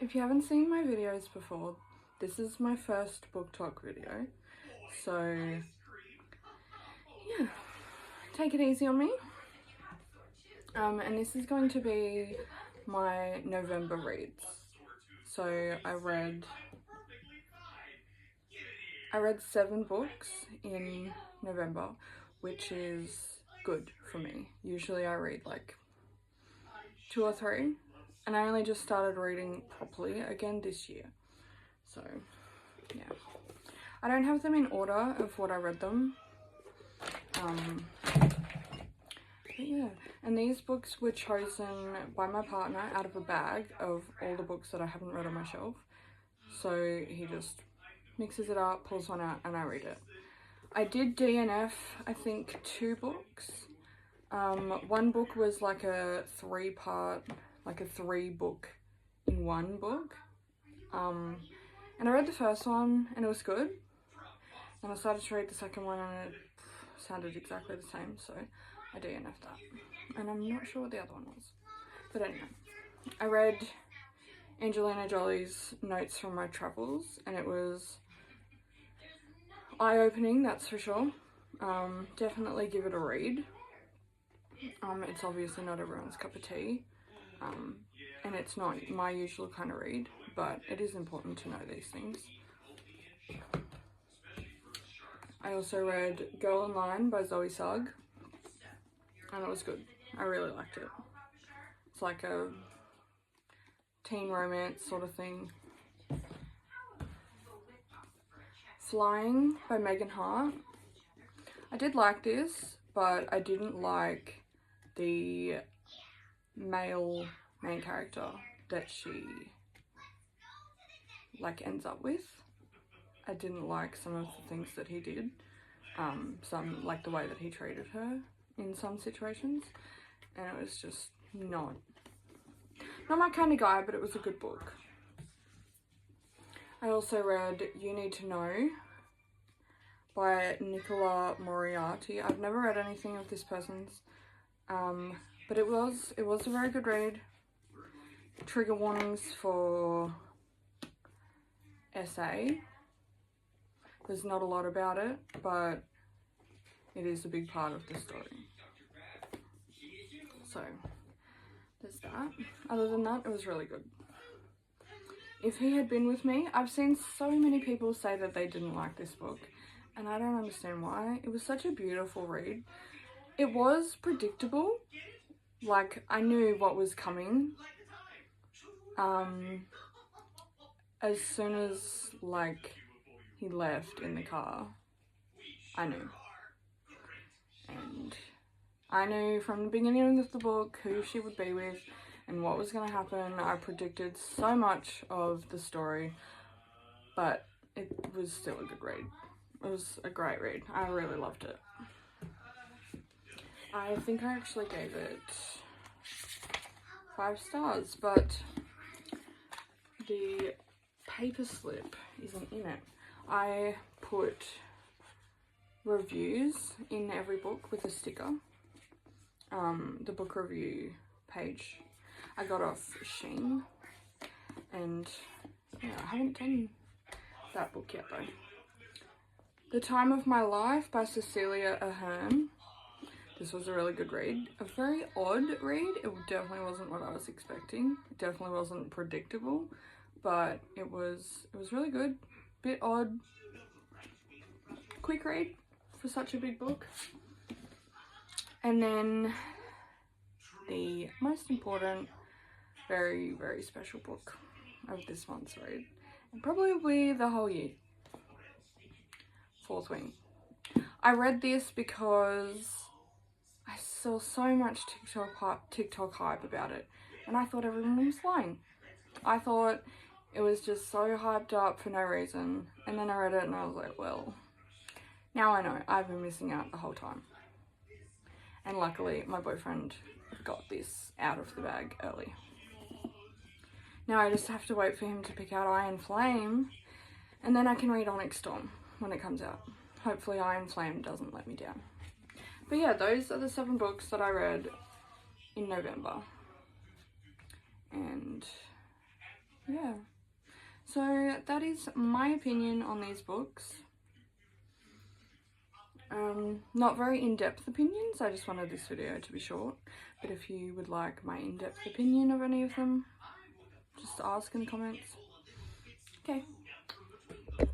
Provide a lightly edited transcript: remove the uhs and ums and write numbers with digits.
If you haven't seen my videos before, this is my first book talk video, so yeah, take it easy on me. And this is going to be my November reads. So I read 7 books in November, which is good for me. Usually I read like 2 or 3, and I only just started reading properly again this year. So yeah, I don't have them in order of what I read them. But yeah, and these books were chosen by my partner out of a bag of all the books that I haven't read on my shelf. So he just mixes it up, pulls one out, and I read it. I did DNF, I think, 2 books. One book was like a 3-part, like a 3-book in one book. And I read the first one and it was good. And I started to read the second one and it sounded exactly the same, so I DNF'd that. And I'm not sure what the other one was. But anyway, I read Angelina Jolie's Notes from My Travels and it was eye-opening, that's for sure. Definitely give it a read. It's obviously not everyone's cup of tea, and it's not my usual kind of read, but it is important to know these things. I also read Girl in Line by Zoe Sugg, and it was good. I really liked it. It's like a teen romance sort of thing. Flying by Megan Hart. I did like this, but I didn't like the male main character that she like ends up with. I didn't like some of the things that he did. Some like the way that he treated her in some situations, and it was just not my kind of guy, but it was a good book. I also read You Need to Know by Nicola Moriarty. I've never read anything of this person's, but it was a very good read. Trigger warnings for SA. There's not a lot about it, but it is a big part of the story. So there's that. Other than that, it was really good. If He Had Been With Me, I've seen so many people say that they didn't like this book, and I don't understand why. It was such a beautiful read. It was predictable. Like, I knew what was coming. As soon as, like, he left in the car, I knew. And I knew from the beginning of the book who she would be with and what was going to happen. I predicted so much of the story, but it was still a good read. It was a great read. I really loved it. I think I actually gave it 5 stars, but the paper slip isn't in it. I put reviews in every book with a sticker. The book review page I got off Shein, and yeah, I haven't done that book yet though. The Time of My Life by Cecilia Ahern. This was a really good read. A very odd read. It definitely wasn't what I was expecting. It definitely wasn't predictable, but it was really good. Bit odd. Quick read for such a big book. And then the most important, very, very special book of this month's read, and probably the whole year, Fourth Wing. I read this because I saw so much TikTok hype about it, and I thought everyone was lying. I thought it was just so hyped up for no reason, and then I read it and I was like, well, now I know. I've been missing out the whole time. And luckily, my boyfriend got this out of the bag early. Now I just have to wait for him to pick out Iron Flame, and then I can read Onyx Storm when it comes out. Hopefully Iron Flame doesn't let me down. But yeah, those are the 7 books that I read in November. And yeah. So that is my opinion on these books. Not very in-depth opinions, I just wanted this video to be short, but if you would like my in-depth opinion of any of them, just ask in the comments. Okay.